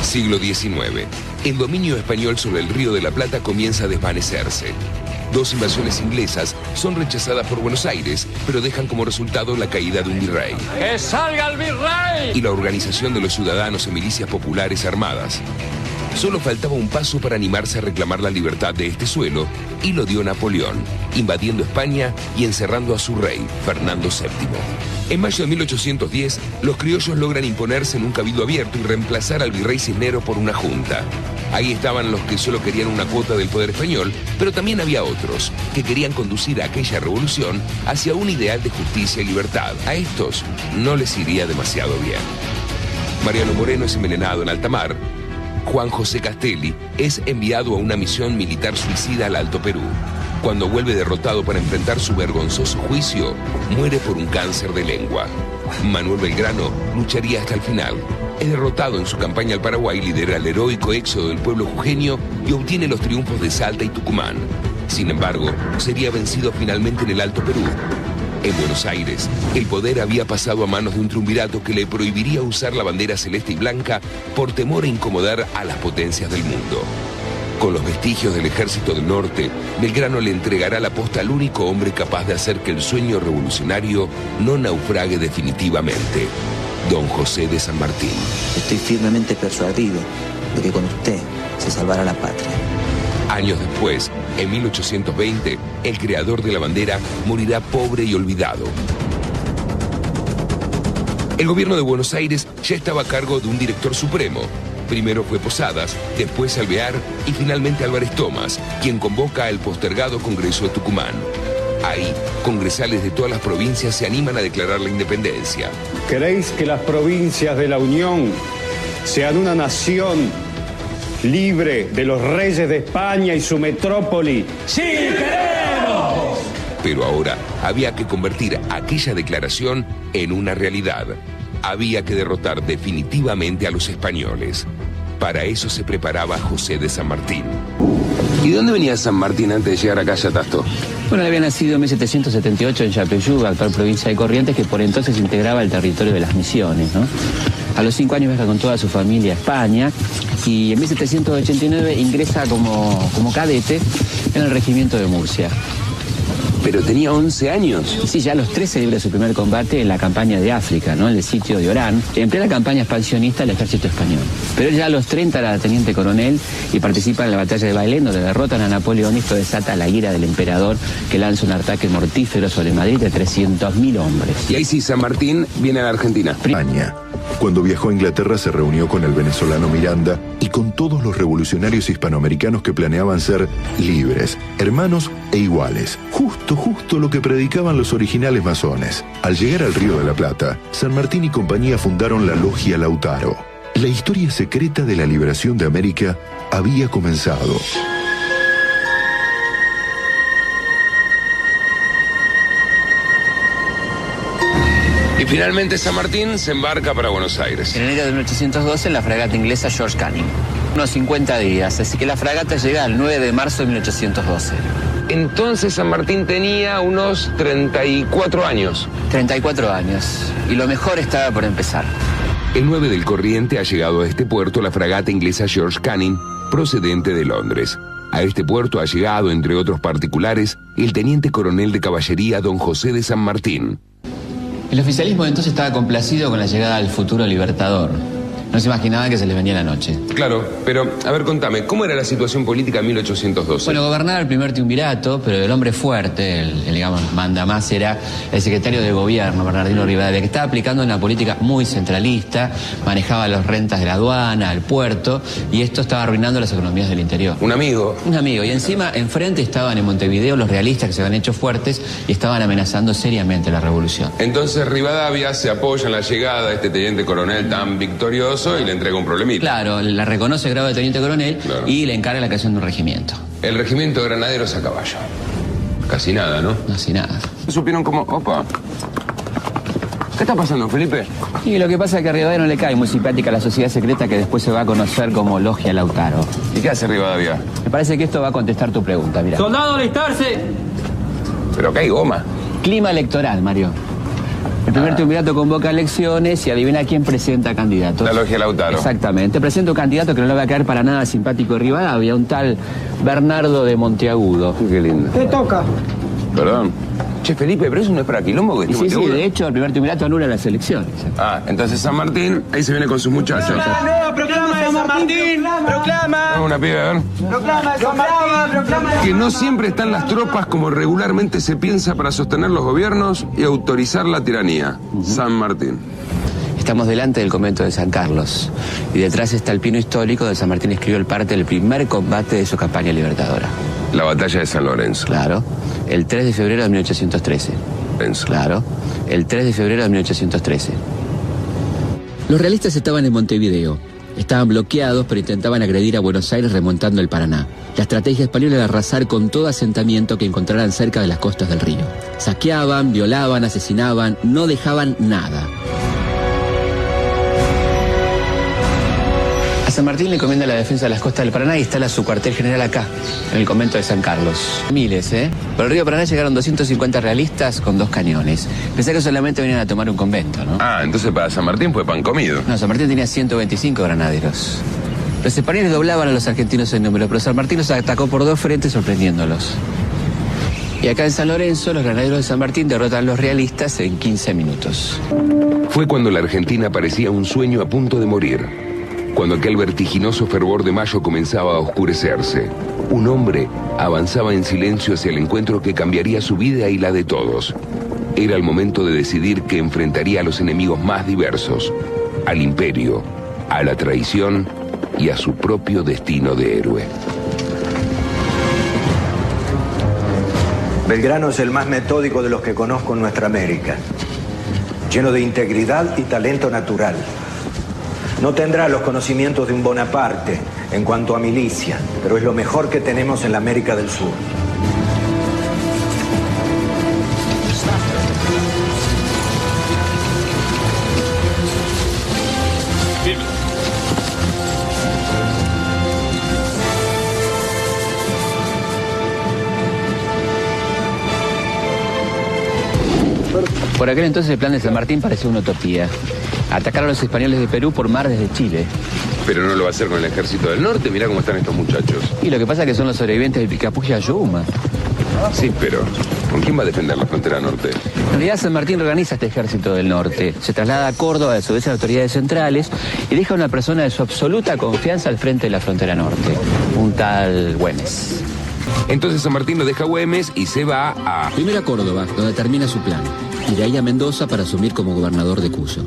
Siglo XIX. El dominio español sobre el Río de la Plata comienza a desvanecerse. Dos invasiones inglesas son rechazadas por Buenos Aires, pero dejan como resultado la caída de un virrey. ¡Que salga el virrey! Y la organización de los ciudadanos en milicias populares armadas. Solo faltaba un paso para animarse a reclamar la libertad de este suelo, y lo dio Napoleón, invadiendo España y encerrando a su rey, Fernando VII. En mayo de 1810, los criollos logran imponerse en un cabildo abierto y reemplazar al virrey Cisneros por una junta. Ahí estaban los que solo querían una cuota del poder español, pero también había otros que querían conducir a aquella revolución hacia un ideal de justicia y libertad. A estos no les iría demasiado bien. Mariano Moreno es envenenado en alta mar. Juan José Castelli es enviado a una misión militar suicida al Alto Perú. Cuando vuelve derrotado para enfrentar su vergonzoso juicio, muere por un cáncer de lengua. Manuel Belgrano lucharía hasta el final. Es derrotado en su campaña al Paraguay, lidera el heroico éxodo del pueblo jujeño y obtiene los triunfos de Salta y Tucumán. Sin embargo, sería vencido finalmente en el Alto Perú. En Buenos Aires, el poder había pasado a manos de un triunvirato que le prohibiría usar la bandera celeste y blanca por temor a incomodar a las potencias del mundo. Con los vestigios del Ejército del Norte, Belgrano le entregará la posta al único hombre capaz de hacer que el sueño revolucionario no naufrague definitivamente, Don José de San Martín. Estoy firmemente persuadido de que con usted se salvará la patria. Años después, en 1820, el creador de la bandera morirá pobre y olvidado. El gobierno de Buenos Aires ya estaba a cargo de un director supremo. Primero fue Posadas, después Alvear y finalmente Álvarez Thomas, quien convoca al postergado Congreso de Tucumán. Ahí, congresales de todas las provincias se animan a declarar la independencia. ¿Queréis que las provincias de la Unión sean una nación libre de los reyes de España y su metrópoli? ¡Sí, queremos! Pero ahora había que convertir aquella declaración en una realidad. Había que derrotar definitivamente a los españoles. Para eso se preparaba José de San Martín. ¿Y dónde venía San Martín antes de llegar acá a Yatasto? Bueno, él había nacido en 1778 en Yapeyú, actual provincia de Corrientes, que por entonces integraba el territorio de las Misiones, ¿no? A los 5 años viaja con toda su familia a España y en 1789 ingresa como cadete en el regimiento de Murcia. Pero tenía 11 años. Sí, ya a los 13 libra su primer combate en la campaña de África, ¿no? En el sitio de Orán, en plena campaña expansionista del ejército español. Pero él ya a los 30 era teniente coronel y participa en la batalla de Bailén, donde derrotan a Napoleón y esto desata la ira del emperador, que lanza un ataque mortífero sobre Madrid de 300.000 hombres. Y ahí sí, San Martín viene a la Argentina. España. Cuando viajó a Inglaterra se reunió con el venezolano Miranda y con todos los revolucionarios hispanoamericanos que planeaban ser libres, hermanos e iguales. Justo lo que predicaban los originales masones. Al llegar al Río de la Plata, San Martín y compañía fundaron la Logia Lautaro. La historia secreta de la liberación de América había comenzado. Y finalmente San Martín se embarca para Buenos Aires. En enero de 1812 en la fragata inglesa George Canning. Unos 50 días, así que la fragata llega el 9 de marzo de 1812. Entonces San Martín tenía unos 34 años. 34 años. Y lo mejor estaba por empezar. El 9 del Corriente ha llegado a este puerto la fragata inglesa George Canning, procedente de Londres. A este puerto ha llegado, entre otros particulares, el teniente coronel de caballería Don José de San Martín. El oficialismo entonces estaba complacido con la llegada del futuro libertador. No se imaginaban que se les venía la noche. Claro, pero, a ver, contame, ¿cómo era la situación política en 1812? Bueno, gobernaba el primer triunvirato, pero el hombre fuerte, el digamos, mandamás, era el secretario de gobierno, Bernardino Rivadavia, que estaba aplicando una política muy centralista, manejaba las rentas de la aduana, el puerto, y esto estaba arruinando las economías del interior. ¿Un amigo? Un amigo, y encima, enfrente estaban en Montevideo los realistas que se habían hecho fuertes y estaban amenazando seriamente la revolución. Entonces Rivadavia se apoya en la llegada de este teniente coronel tan victorioso y le entrega un problemita. Claro, la reconoce el grado de teniente coronel, claro, y le encarga la creación de un regimiento. El regimiento de granaderos a caballo. Casi nada, ¿no? Casi nada. ¿Supieron cómo? Opa. ¿Qué está pasando, Felipe? Y lo que pasa es que a Rivadavia no le cae muy simpática la sociedad secreta que después se va a conocer como Logia Lautaro. ¿Y qué hace Rivadavia? Me parece que esto va a contestar tu pregunta, mira. ¡Soldado, alistarse! Pero acá hay goma. Clima electoral, Mario. El primer triunvirato convoca elecciones y adivina quién presenta candidatos. La logia Lautaro. Exactamente. Presenta un candidato que no le va a caer para nada simpático de Rivadavia, un tal Bernardo de Monteagudo. Qué lindo. Te toca. Perdón. Che, Felipe, pero eso no es para quilombo que Y sí, estemos de hecho, el primer triunvirato anula las elecciones. Ah, entonces San Martín, ahí se viene con sus muchachos. Proclama de San Martín. Proclama. Vamos una piba, a ver. Proclama de San Martín. Proclama. Que no siempre están las tropas como regularmente se piensa para sostener los gobiernos y autorizar la tiranía. San Martín. Estamos delante del convento de San Carlos y detrás está el pino histórico donde San Martín escribió el parte del primer combate de su campaña libertadora. La batalla de San Lorenzo. Claro, el 3 de febrero de 1813. Claro, el 3 de febrero de 1813. Los realistas estaban en Montevideo. Estaban bloqueados, pero intentaban agredir a Buenos Aires remontando el Paraná. La estrategia española era arrasar con todo asentamiento que encontraran cerca de las costas del río. Saqueaban, violaban, asesinaban, no dejaban nada. A San Martín le encomienda la defensa de las costas del Paraná y instala su cuartel general acá, en el convento de San Carlos. Miles, ¿eh? Por el río Paraná llegaron 250 realistas con 2 cañones. Pensé que solamente venían a tomar un convento, ¿no? Ah, entonces para San Martín fue pan comido. No, San Martín tenía 125 granaderos. Los españoles doblaban a los argentinos en número, pero San Martín los atacó por 2 frentes sorprendiéndolos. Y acá en San Lorenzo, los granaderos de San Martín derrotan a los realistas en 15 minutos. Fue cuando la Argentina parecía un sueño a punto de morir. Cuando aquel vertiginoso fervor de mayo comenzaba a oscurecerse, un hombre avanzaba en silencio hacia el encuentro que cambiaría su vida y la de todos. Era el momento de decidir que enfrentaría a los enemigos más diversos, al imperio, a la traición y a su propio destino de héroe. Belgrano es el más metódico de los que conozco en nuestra América, lleno de integridad y talento natural. No tendrá los conocimientos de un Bonaparte en cuanto a milicia, pero es lo mejor que tenemos en la América del Sur. Por aquel entonces el plan de San Martín parecía una utopía. Atacar a los españoles de Perú por mar desde Chile. Pero no lo va a hacer con el ejército del norte, mirá cómo están estos muchachos. Y lo que pasa es que son los sobrevivientes del Picapuya Yuma. Sí, pero ¿con quién va a defender la frontera norte? En realidad San Martín organiza este ejército del norte. Se traslada a Córdoba, desobedece a las autoridades centrales y deja a una persona de su absoluta confianza al frente de la frontera norte. Un tal Güemes. Entonces San Martín lo deja a Güemes y se va a... Primero a Córdoba, donde termina su plan. Y de ahí a Mendoza para asumir como gobernador de Cuyo.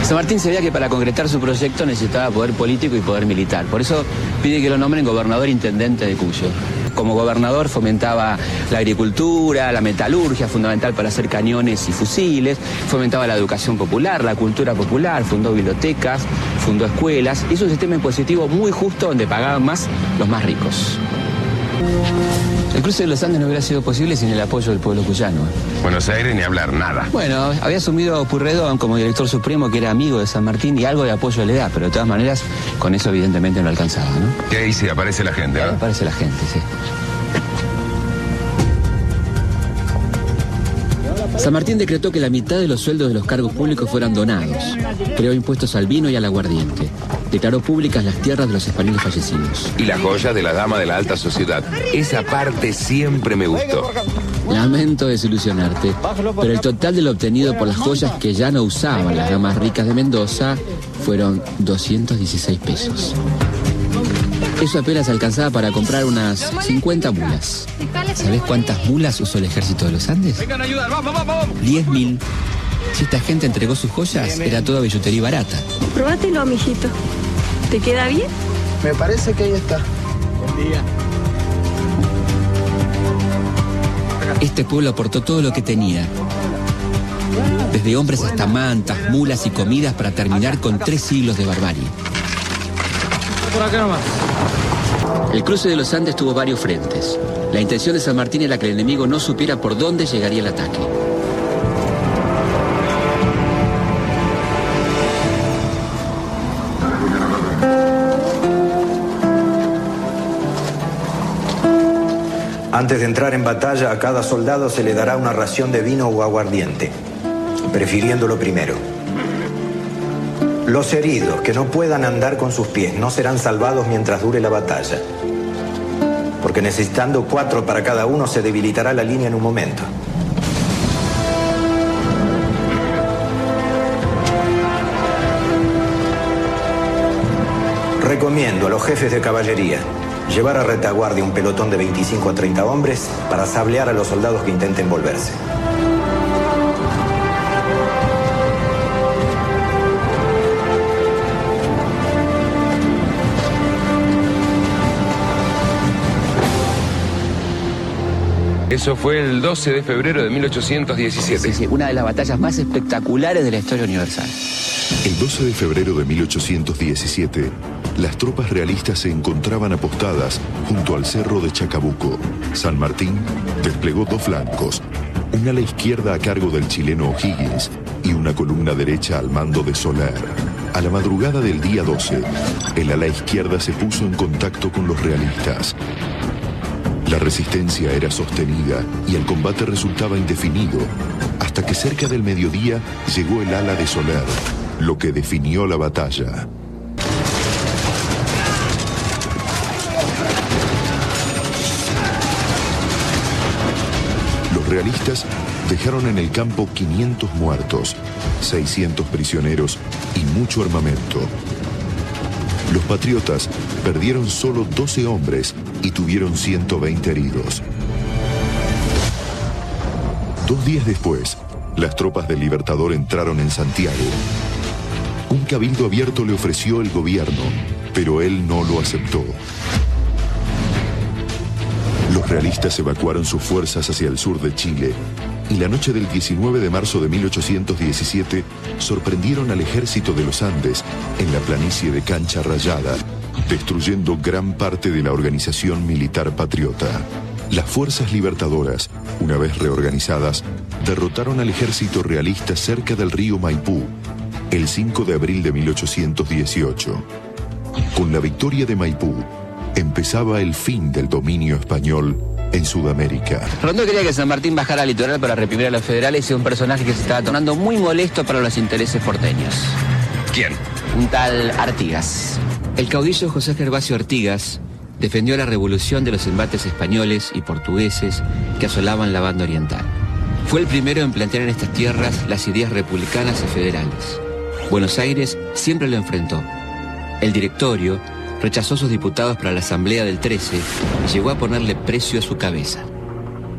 San Martín sabía que para concretar su proyecto necesitaba poder político y poder militar. Por eso pide que lo nombren gobernador intendente de Cuyo. Como gobernador fomentaba la agricultura, la metalurgia, fundamental para hacer cañones y fusiles, fomentaba la educación popular, la cultura popular, fundó bibliotecas, fundó escuelas, hizo un sistema impositivo muy justo donde pagaban más los más ricos. El cruce de los Andes no hubiera sido posible sin el apoyo del pueblo cuyano. Buenos Aires ni hablar, nada. Bueno, había asumido Purredón como director supremo, que era amigo de San Martín, y algo de apoyo le da, pero de todas maneras, con eso evidentemente no alcanzaba, ¿no? Que ahí sí aparece la gente, ¿verdad? Aparece la gente, sí. San Martín decretó que la mitad de los sueldos de los cargos públicos fueran donados. Creó impuestos al vino y al aguardiente. Declaró públicas las tierras de los españoles fallecidos. Y las joyas de la dama de la alta sociedad. Esa parte siempre me gustó. Lamento desilusionarte, pero el total de lo obtenido por las joyas que ya no usaban las damas ricas de Mendoza fueron 216 pesos. Eso apenas alcanzaba para comprar unas 50 mulas. ¿Sabés cuántas mulas usó el ejército de los Andes? 10.000. Si esta gente entregó sus joyas, era toda billutería barata. Probátelo, mijito. ¿Te queda bien? Me parece que ahí está. Buen día. Este pueblo aportó todo lo que tenía. Desde hombres hasta mantas, mulas y comidas para terminar con 3 siglos de barbarie. Por acá nomás. El cruce de los Andes tuvo varios frentes. La intención de San Martín era que el enemigo no supiera por dónde llegaría el ataque. Antes de entrar en batalla, a cada soldado se le dará una ración de vino o aguardiente, prefiriéndolo primero. Los heridos que no puedan andar con sus pies no serán salvados mientras dure la batalla, porque necesitando 4 para cada uno se debilitará la línea en un momento. Recomiendo a los jefes de caballería llevar a retaguardia un pelotón de 25 a 30 hombres para sablear a los soldados que intenten volverse. Eso fue el 12 de febrero de 1817. Sí, una de las batallas más espectaculares de la historia universal. El 12 de febrero de 1817, las tropas realistas se encontraban apostadas junto al cerro de Chacabuco. San Martín desplegó 2 flancos, un ala izquierda a cargo del chileno O'Higgins y una columna derecha al mando de Soler. A la madrugada del día 12, el ala izquierda se puso en contacto con los realistas. La resistencia era sostenida y el combate resultaba indefinido, hasta que cerca del mediodía llegó el ala de Soler, lo que definió la batalla. Los realistas dejaron en el campo 500 muertos, 600 prisioneros y mucho armamento. Los patriotas perdieron solo 12 hombres y tuvieron 120 heridos. 2 días después, las tropas del Libertador entraron en Santiago. Un cabildo abierto le ofreció el gobierno, pero él no lo aceptó. Los realistas evacuaron sus fuerzas hacia el sur de Chile y la noche del 19 de marzo de 1817 sorprendieron al ejército de los Andes en la planicie de Cancha Rayada, destruyendo gran parte de la organización militar patriota. Las fuerzas libertadoras, una vez reorganizadas, derrotaron al ejército realista cerca del río Maipú el 5 de abril de 1818. Con la victoria de Maipú, empezaba el fin del dominio español en Sudamérica. Rondó quería que San Martín bajara al litoral para reprimir a los federales y un personaje que se estaba tornando muy molesto para los intereses porteños. ¿Quién? Un tal Artigas. El caudillo José Gervasio Artigas defendió la revolución de los embates españoles y portugueses que asolaban la banda oriental. Fue el primero en plantear en estas tierras las ideas republicanas y federales. Buenos Aires siempre lo enfrentó. El directorio rechazó sus diputados para la asamblea del 13 y llegó a ponerle precio a su cabeza.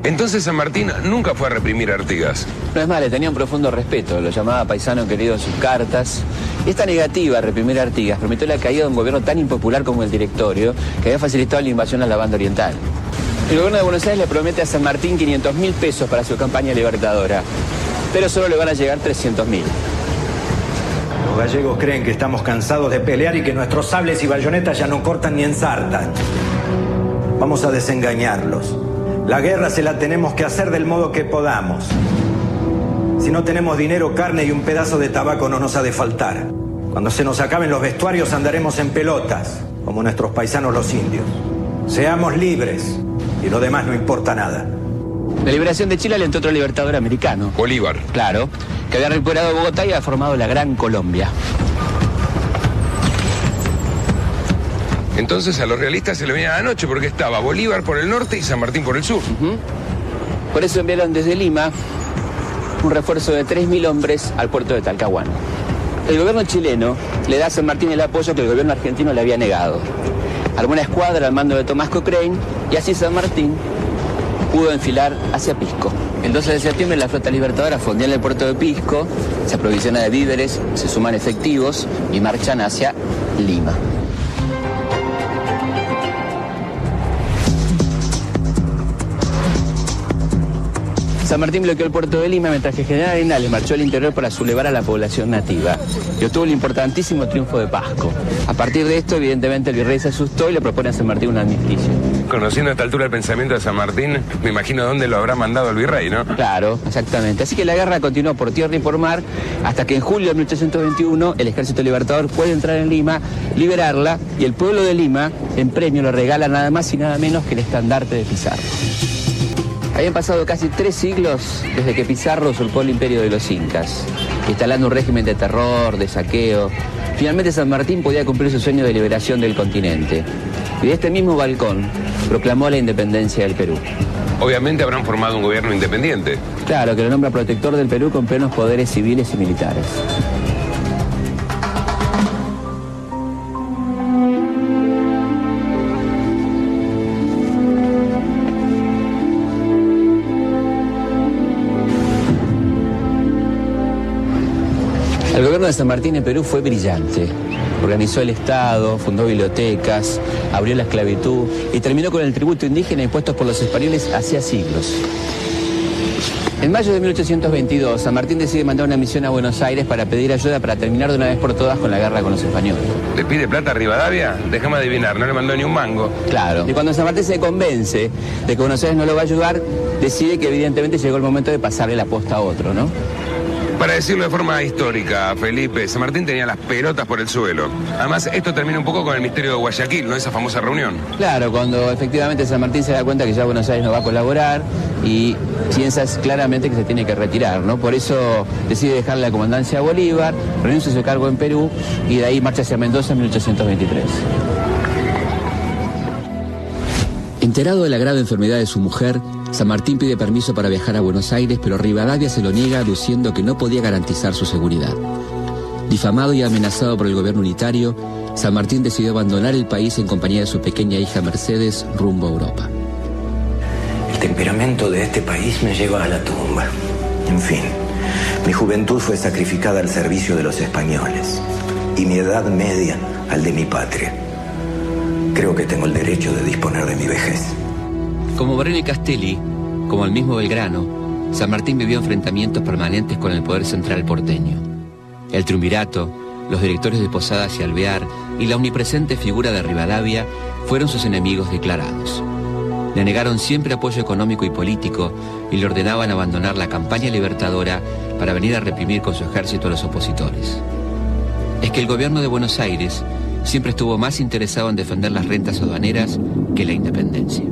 Entonces San Martín nunca fue a reprimir a Artigas. No es más, le tenía un profundo respeto, lo llamaba paisano querido en sus cartas. Y esta negativa a reprimir a Artigas permitió la caída de un gobierno tan impopular como el directorio, que había facilitado la invasión a la banda oriental. El gobierno de Buenos Aires le promete a San Martín 500.000 pesos para su campaña libertadora, pero solo le van a llegar 300.000. Los gallegos creen que estamos cansados de pelear y que nuestros sables y bayonetas ya no cortan ni ensartan. Vamos a desengañarlos. La guerra se la tenemos que hacer del modo que podamos. Si no tenemos dinero, carne y un pedazo de tabaco no nos ha de faltar. Cuando se nos acaben los vestuarios andaremos en pelotas, como nuestros paisanos los indios. Seamos libres y lo demás no importa nada. La liberación de Chile alentó otro libertador americano. Bolívar. Claro, que había recuperado Bogotá y había formado la Gran Colombia. Entonces a los realistas se le venía anoche porque estaba Bolívar por el norte y San Martín por el sur. Por eso enviaron desde Lima un refuerzo de 3.000 hombres al puerto de Talcahuano. El gobierno chileno le da a San Martín el apoyo que el gobierno argentino le había negado. Armó una escuadra al mando de Tomás Cochrane y así San Martín pudo enfilar hacia Pisco. El 12 de septiembre la flota libertadora fondea en el puerto de Pisco, se aprovisiona de víveres, se suman efectivos y marchan hacia Lima. San Martín bloqueó el puerto de Lima mientras que General Arenales marchó al interior para sublevar a la población nativa y obtuvo el importantísimo triunfo de Pasco. A partir de esto, evidentemente, el virrey se asustó y le propone a San Martín un armisticio. Conociendo a esta altura el pensamiento de San Martín, me imagino dónde lo habrá mandado el virrey, ¿no? Claro, exactamente. Así que la guerra continuó por tierra y por mar hasta que en julio de 1821 el ejército libertador puede entrar en Lima liberarla, y el pueblo de Lima, en premio, le regala nada más y nada menos que el estandarte de Pizarro. Habían pasado casi 3 siglos desde que Pizarro usurpó el imperio de los incas, instalando un régimen de terror, de saqueo. Finalmente San Martín podía cumplir su sueño de liberación del continente. Y de este mismo balcón proclamó la independencia del Perú. Obviamente habrán formado un gobierno independiente. Claro, que lo nombra protector del Perú con plenos poderes civiles y militares. El gobierno de San Martín en Perú fue brillante. Organizó el Estado, fundó bibliotecas, abrió la esclavitud y terminó con el tributo indígena impuesto por los españoles hacía siglos. En mayo de 1822, San Martín decide mandar una misión a Buenos Aires para pedir ayuda para terminar de una vez por todas con la guerra con los españoles. ¿Le pide plata a Rivadavia? Déjame adivinar, no le mandó ni un mango. Claro. Y cuando San Martín se convence de que Buenos Aires no lo va a ayudar, decide que evidentemente llegó el momento de pasarle la posta a otro, ¿no? Para decirlo de forma histórica, Felipe, San Martín tenía las pelotas por el suelo. Además, esto termina un poco con el misterio de Guayaquil, ¿no? Esa famosa reunión. Claro, cuando efectivamente San Martín se da cuenta que ya Buenos Aires no va a colaborar y piensa claramente que se tiene que retirar, ¿no? Por eso decide dejar la comandancia a Bolívar, renuncia a su cargo en Perú y de ahí marcha hacia Mendoza en 1823. Enterado de la grave enfermedad de su mujer, San Martín pide permiso para viajar a Buenos Aires, pero Rivadavia se lo niega aduciendo que no podía garantizar su seguridad. Difamado y amenazado por el gobierno unitario, San Martín decidió abandonar el país en compañía de su pequeña hija Mercedes rumbo a Europa. El temperamento de este país me lleva a la tumba. En fin, mi juventud fue sacrificada al servicio de los españoles y mi edad media al de mi patria. Creo que tengo el derecho de disponer de mi vejez. Como Moreno y Castelli, como el mismo Belgrano, San Martín vivió enfrentamientos permanentes con el poder central porteño. El triunvirato, los directores de Posadas y Alvear y la omnipresente figura de Rivadavia fueron sus enemigos declarados. Le negaron siempre apoyo económico y político y le ordenaban abandonar la campaña libertadora para venir a reprimir con su ejército a los opositores. Es que el gobierno de Buenos Aires siempre estuvo más interesado en defender las rentas aduaneras que la independencia.